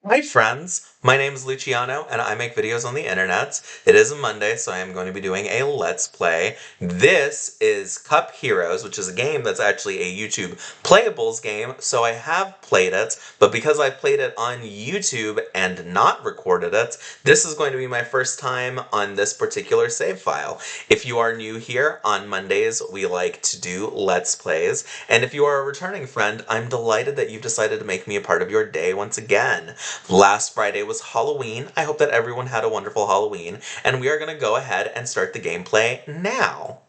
Hi friends, my name is Luciano and I make videos on the internet. It is a Monday, so I am going to be doing a Let's Play. This is Cup Heroes, which is a game that's actually a YouTube Playables game, so I have played it, but because I played it on YouTube and not recorded it, this is going to be my first time on this particular save file. If you are new here, on Mondays we like to do Let's Plays, and if you are a returning friend, I'm delighted that you've decided to make me a part of your day once again. Last Friday was Halloween. I hope that everyone had a wonderful Halloween, and we are going to go ahead and start the gameplay now.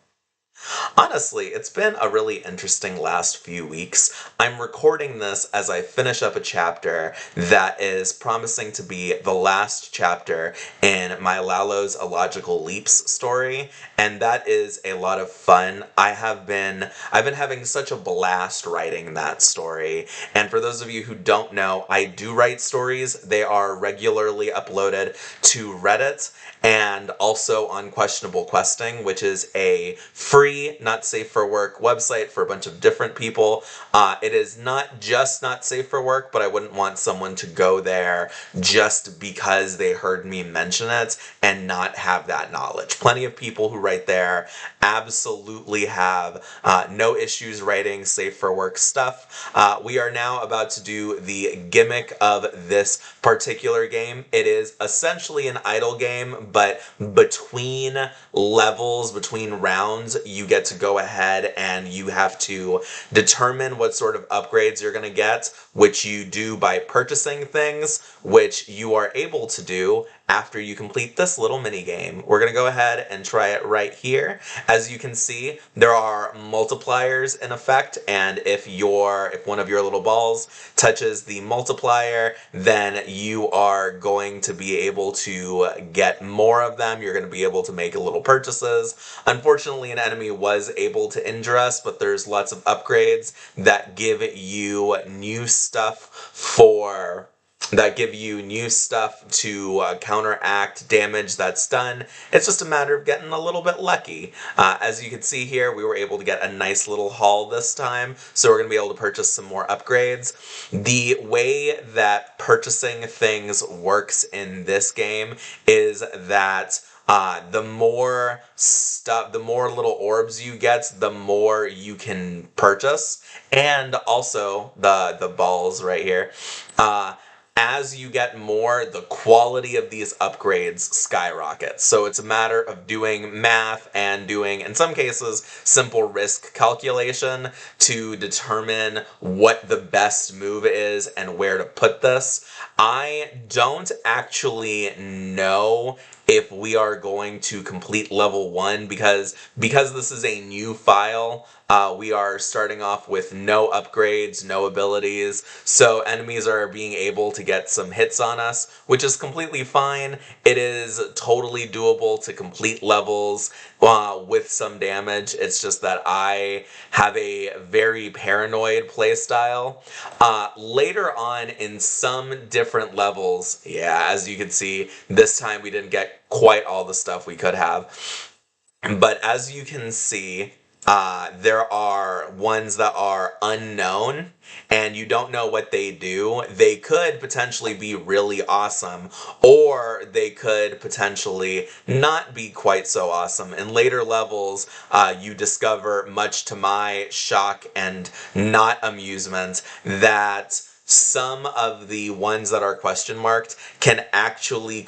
Honestly, it's been a really interesting last few weeks. I'm recording this as I finish up a chapter that is promising to be the last chapter in my Lalo's Illogical Leaps story, and that is a lot of fun. I've been having such a blast writing that story. And for those of you who don't know, I do write stories. They are regularly uploaded to Reddit and also on Questionable Questing, which is a free, not safe for work website for a bunch of different people. It is not just not safe for work, but I wouldn't want someone to go there just because they heard me mention it and not have that knowledge. Plenty of people who write there absolutely have no issues writing safe for work stuff. We are now about to do the gimmick of this particular game. It is essentially an idle game, but between levels, between rounds, you get to go ahead and you have to determine what sort of upgrades you're going to get, which you do by purchasing things, which you are able to do after you complete this little mini game. We're going to go ahead and try it right here. As you can see, there are multipliers in effect, and if one of your little balls touches the multiplier, then you are going to be able to get more of them. You're going to be able to make little purchases. Unfortunately, an enemy was able to injure us, but there's lots of upgrades that give you new stuff to counteract damage that's done. It's just a matter of getting a little bit lucky. As you can see here, we were able to get a nice little haul this time, so we're going to be able to purchase some more upgrades. The way that purchasing things works in this game is that the more little orbs you get, the more you can purchase, and also the balls right here. As you get more, the quality of these upgrades skyrockets. So it's a matter of doing math and doing, in some cases, simple risk calculation to determine what the best move is and where to put this. I don't actually know if we are going to complete level 1 because this is a new file. We are starting off with no upgrades, no abilities, so enemies are being able to get some hits on us, which is completely fine. It is totally doable to complete levels with some damage. It's just that I have a very paranoid playstyle. Later on in some different levels, yeah, as you can see, this time we didn't get quite all the stuff we could have. But as you can see, there are ones that are unknown, and you don't know what they do. They could potentially be really awesome, or they could potentially not be quite so awesome. In later levels, you discover, much to my shock and not amusement, that some of the ones that are question marked can actually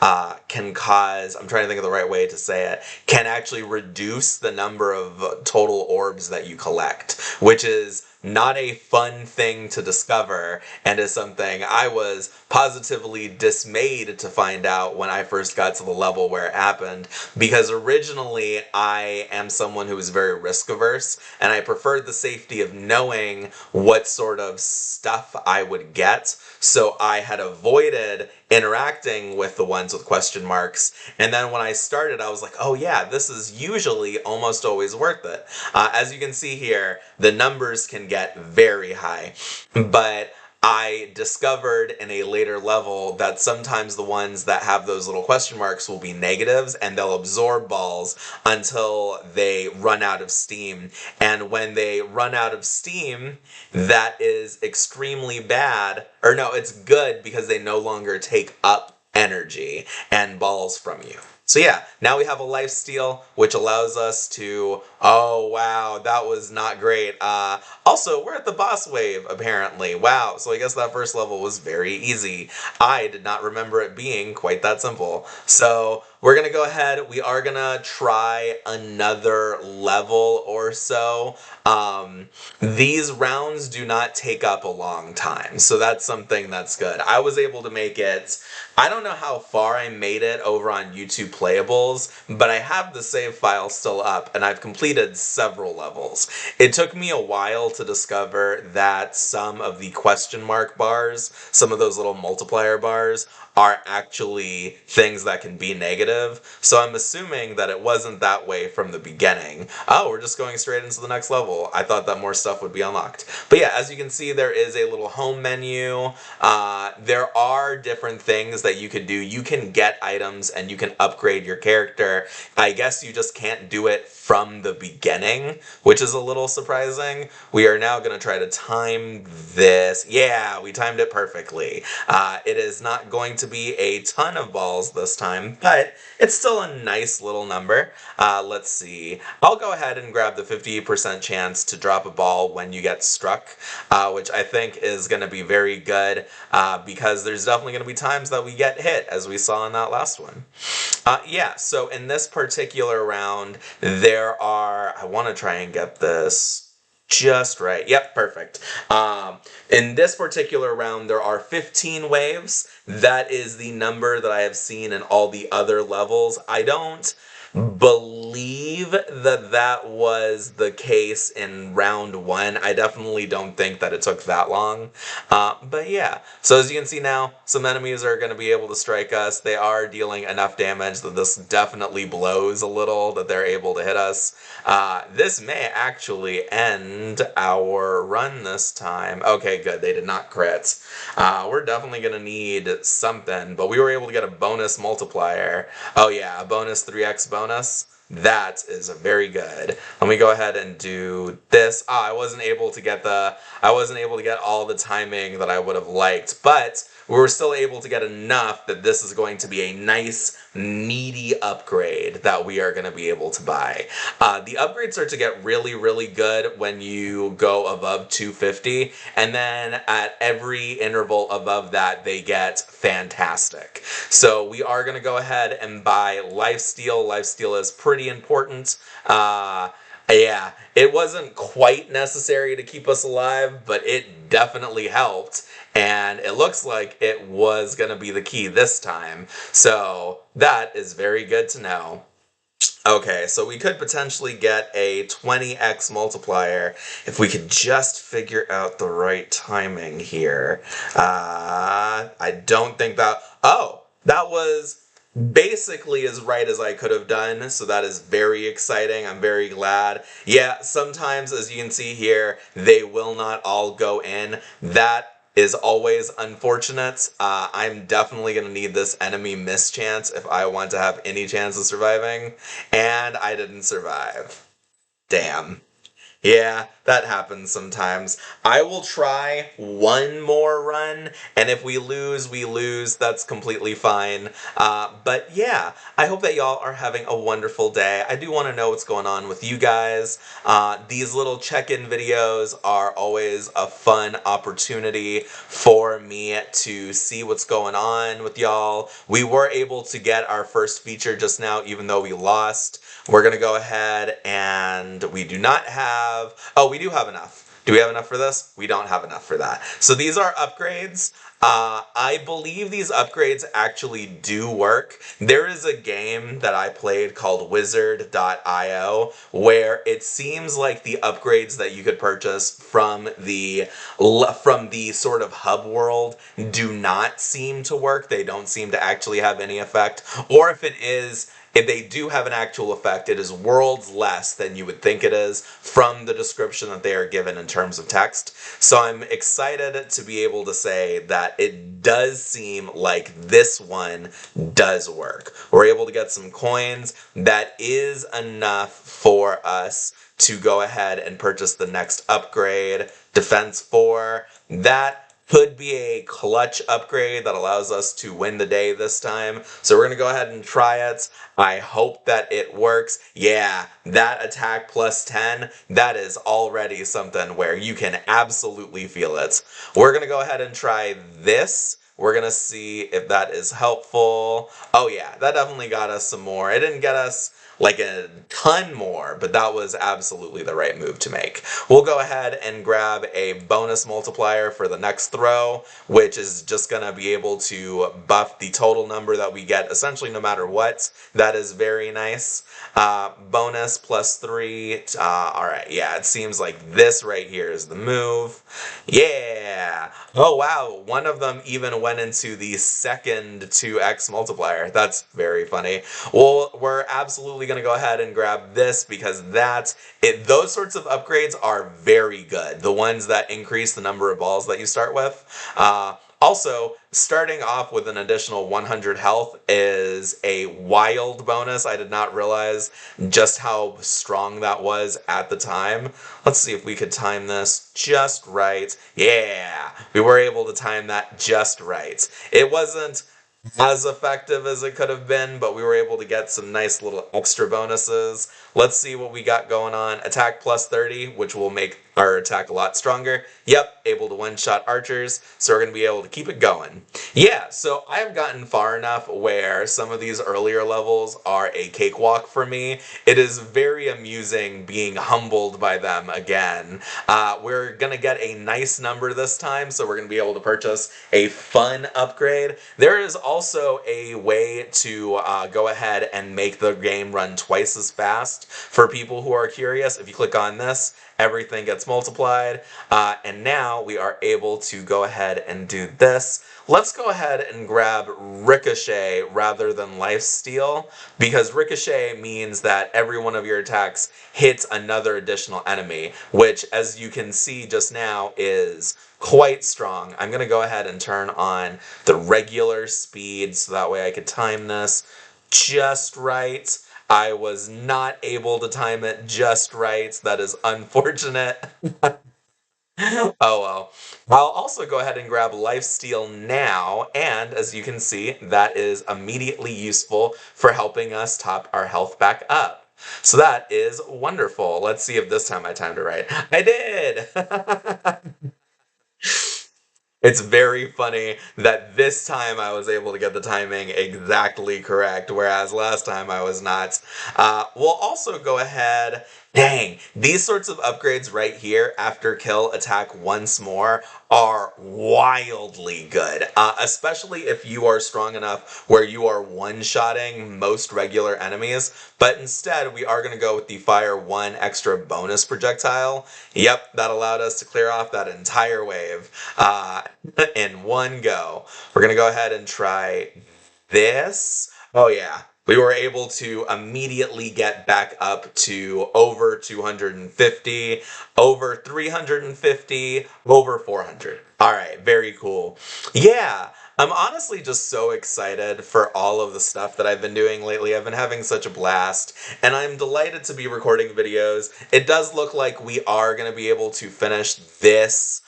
I'm trying to think of the right way to say it, can actually reduce the number of total orbs that you collect, which is not a fun thing to discover, and is something I was positively dismayed to find out when I first got to the level where it happened, because originally I am someone who is very risk averse, and I preferred the safety of knowing what sort of stuff I would get, so I had avoided interacting with the ones with question marks, and then when I started I was like, oh yeah, this is usually almost always worth it. As you can see here, the numbers can get very high, but I discovered in a later level that sometimes the ones that have those little question marks will be negatives and they'll absorb balls until they run out of steam. And when they run out of steam, that is extremely bad. Or no, it's good because they no longer take up energy and balls from you. So yeah, now we have a lifesteal, which allows us to, oh wow, that was not great. Also, we're at the boss wave, apparently. Wow, so I guess that first level was very easy. I did not remember it being quite that simple. So we're gonna go ahead, we are gonna try another level or so. These rounds do not take up a long time, so that's something that's good. I was able to make it, I don't know how far I made it over on YouTube Playables, but I have the save file still up, and I've completed several levels. It took me a while to discover that some of the question mark bars, some of those little multiplier bars, are actually things that can be negative, so I'm assuming that it wasn't that way from the beginning. Oh, we're just going straight into the next level. I thought that more stuff would be unlocked. But yeah, as you can see, there is a little home menu. There are different things that you could do. You can get items and you can upgrade your character. I guess you just can't do it from the beginning, which is a little surprising. We are now going to try to time this. Yeah, we timed it perfectly. It is not going to be a ton of balls this time, but it's still a nice little number. Let's see. I'll go ahead and grab the 50% chance to drop a ball when you get struck, which I think is going to be very good because there's definitely going to be times that we get hit, as we saw in that last one. Yeah, so in this particular round, there are, I want to try and get this just right. Yep, perfect. In this particular round, there are 15 waves. That is the number that I have seen in all the other levels. I don't believe that that was the case in round 1. I definitely don't think that it took that long. But yeah, so as you can see now, some enemies are going to be able to strike us. They are dealing enough damage that this definitely blows a little, that they're able to hit us. This may actually end our run this time. Okay, good. They did not crit. We're definitely going to need something, but we were able to get a bonus multiplier. Oh yeah, a bonus 3x bonus. That is very good. Let me go ahead and do this. I wasn't able to get all the timing that I would have liked, but we were still able to get enough that this is going to be a nice, meaty upgrade that we are going to be able to buy. The upgrades start to get really, really good when you go above 250, and then at every interval above that, they get fantastic. So we are going to go ahead and buy Lifesteal. Lifesteal is pretty important. Yeah, it wasn't quite necessary to keep us alive, but it definitely helped. And it looks like it was going to be the key this time. So that is very good to know. Okay, so we could potentially get a 20x multiplier if we could just figure out the right timing here. I don't think that... Oh, that was basically as right as I could have done, so that is very exciting. I'm very glad. Yeah, sometimes, as you can see here, they will not all go in. That is always unfortunate. I'm definitely going to need this enemy miss chance if I want to have any chance of surviving, and I didn't survive. Damn. Yeah, that happens sometimes. I will try one more run, and if we lose, we lose. That's completely fine. But yeah, I hope that y'all are having a wonderful day. I do want to know what's going on with you guys. These little check-in videos are always a fun opportunity for me to see what's going on with y'all. We were able to get our first feature just now, even though we lost. We're going to go ahead and we do not have... Oh, we do have enough. Do we have enough for this? We don't have enough for that. So these are upgrades. I believe these upgrades actually do work. There is a game that I played called Wizard.io where it seems like the upgrades that you could purchase from the sort of hub world do not seem to work. They don't seem to actually have any effect. Or if they do have an actual effect, it is worlds less than you would think it is from the description that they are given in terms of text. So I'm excited to be able to say that it does seem like this one does work. We're able to get some coins. That is enough for us to go ahead and purchase the next upgrade, Defense 4. That could be a clutch upgrade that allows us to win the day this time. So we're going to go ahead and try it. I hope that it works. Yeah, that attack plus 10, that is already something where you can absolutely feel it. We're going to go ahead and try this. We're going to see if that is helpful. Oh yeah, that definitely got us some more. It didn't get us like a ton more, but that was absolutely the right move to make. We'll go ahead and grab a bonus multiplier for the next throw, which is just going to be able to buff the total number that we get essentially no matter what. That is very nice. Bonus plus 3. Alright, yeah, it seems like this right here is the move. Yeah! Oh wow, one of them even went into the second 2x multiplier. That's very funny. Well, we're absolutely going to go ahead and grab this because those sorts of upgrades are very good. The ones that increase the number of balls that you start with. Also, starting off with an additional 100 health is a wild bonus. I did not realize just how strong that was at the time. Let's see if we could time this just right. Yeah, we were able to time that just right. It wasn't as effective as it could have been, but we were able to get some nice little extra bonuses. Let's see what we got going on. Attack plus 30, which will make our attack a lot stronger. Yep, able to one-shot archers, so we're going to be able to keep it going. Yeah, so I've gotten far enough where some of these earlier levels are a cakewalk for me. It is very amusing being humbled by them again. We're going to get a nice number this time, so we're going to be able to purchase a fun upgrade. There is also a way to go ahead and make the game run twice as fast for people who are curious. If you click on this, everything gets multiplied, and now we are able to go ahead and do this. Let's go ahead and grab Ricochet rather than Lifesteal, because Ricochet means that every one of your attacks hits another additional enemy, which, as you can see just now, is quite strong. I'm going to go ahead and turn on the regular speed so that way I could time this just right. I was not able to time it just right. That is unfortunate. Oh well. I'll also go ahead and grab Lifesteal now, and as you can see, that is immediately useful for helping us top our health back up. So that is wonderful. Let's see if this time I timed it right. I did! It's very funny that this time I was able to get the timing exactly correct, whereas last time I was not. We'll also go ahead. Dang, these sorts of upgrades right here after kill attack once more are wildly good, especially if you are strong enough where you are one-shotting most regular enemies, but instead we are going to go with the fire 1 extra bonus projectile. Yep, that allowed us to clear off that entire wave in one go. We're going to go ahead and try this. Oh yeah, we were able to immediately get back up to over 250, over 350, over 400. All right, very cool. Yeah, I'm honestly just so excited for all of the stuff that I've been doing lately. I've been having such a blast, and I'm delighted to be recording videos. It does look like we are going to be able to finish this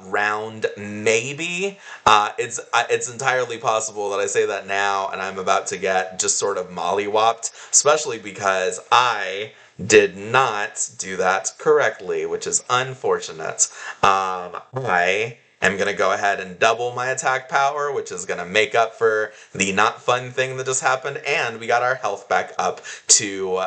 round, maybe. It's entirely possible that I say that now and I'm about to get just sort of mollywopped, especially because I did not do that correctly, which is unfortunate. I am going to go ahead and double my attack power, which is going to make up for the not fun thing that just happened, and we got our health back up to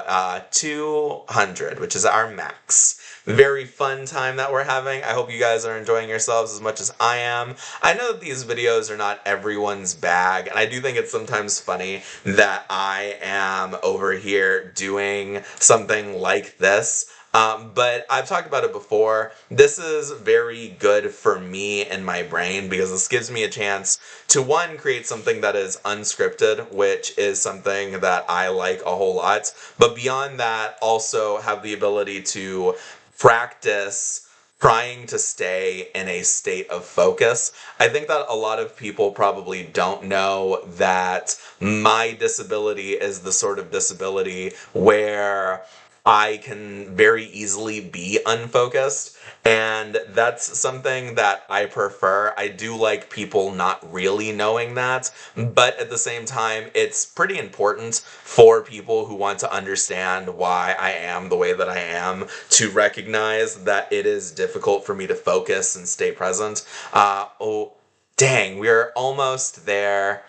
200, which is our max. very fun time that we're having. I hope you guys are enjoying yourselves as much as I am. I know that these videos are not everyone's bag, and I do think it's sometimes funny that I am over here doing something like this. But I've talked about it before. This is very good for me and my brain because this gives me a chance to, one, create something that is unscripted, which is something that I like a whole lot, but beyond that, also have the ability to practice trying to stay in a state of focus. I think that a lot of people probably don't know that my disability is the sort of disability where I can very easily be unfocused, and that's something that I prefer. I do like people not really knowing that, but at the same time, it's pretty important for people who want to understand why I am the way that I am to recognize that it is difficult for me to focus and stay present. Oh, dang, we're almost there.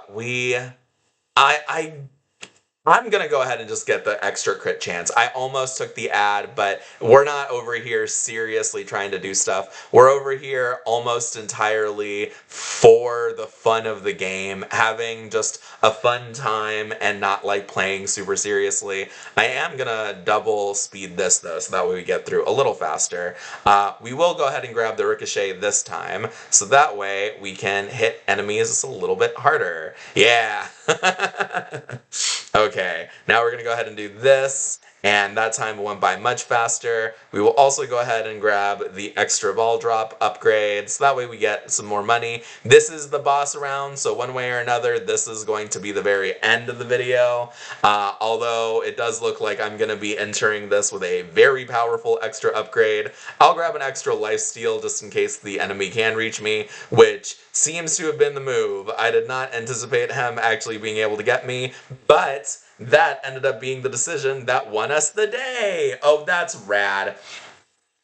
We I I'm gonna go ahead and just get the extra crit chance. I almost took the ad, but we're not over here seriously trying to do stuff. We're over here almost entirely for the fun of the game, having just a fun time and not like playing super seriously. I am gonna double speed this though, so that way we get through a little faster. We will go ahead and grab the ricochet this time, so that way we can hit enemies a little bit harder. Yeah! Okay, now we're gonna go ahead and do this, and that time went by much faster. We will also go ahead and grab the extra ball drop upgrade, so that way we get some more money. This is the boss round, so one way or another, this is going to be the very end of the video. Although it does look like I'm gonna be entering this with a very powerful extra upgrade. I'll grab an extra lifesteal just in case the enemy can reach me, which seems to have been the move. I did not anticipate him actually being able to get me, but that ended up being the decision that won us the day. Oh, that's rad.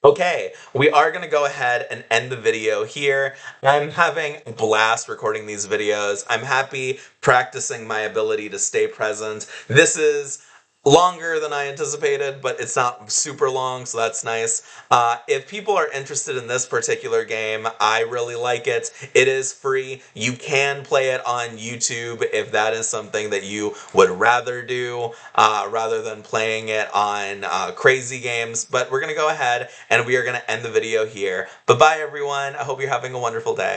Okay, we are going to go ahead and end the video here. I'm having a blast recording these videos. I'm happy practicing my ability to stay present. This is longer than I anticipated, but it's not super long, so that's nice. If people are interested in this particular game, I really like it. It is free. You can play it on YouTube if that is something that you would rather do, rather than playing it on crazy games. But we're going to go ahead and we are going to end the video here. Bye-bye, everyone. I hope you're having a wonderful day.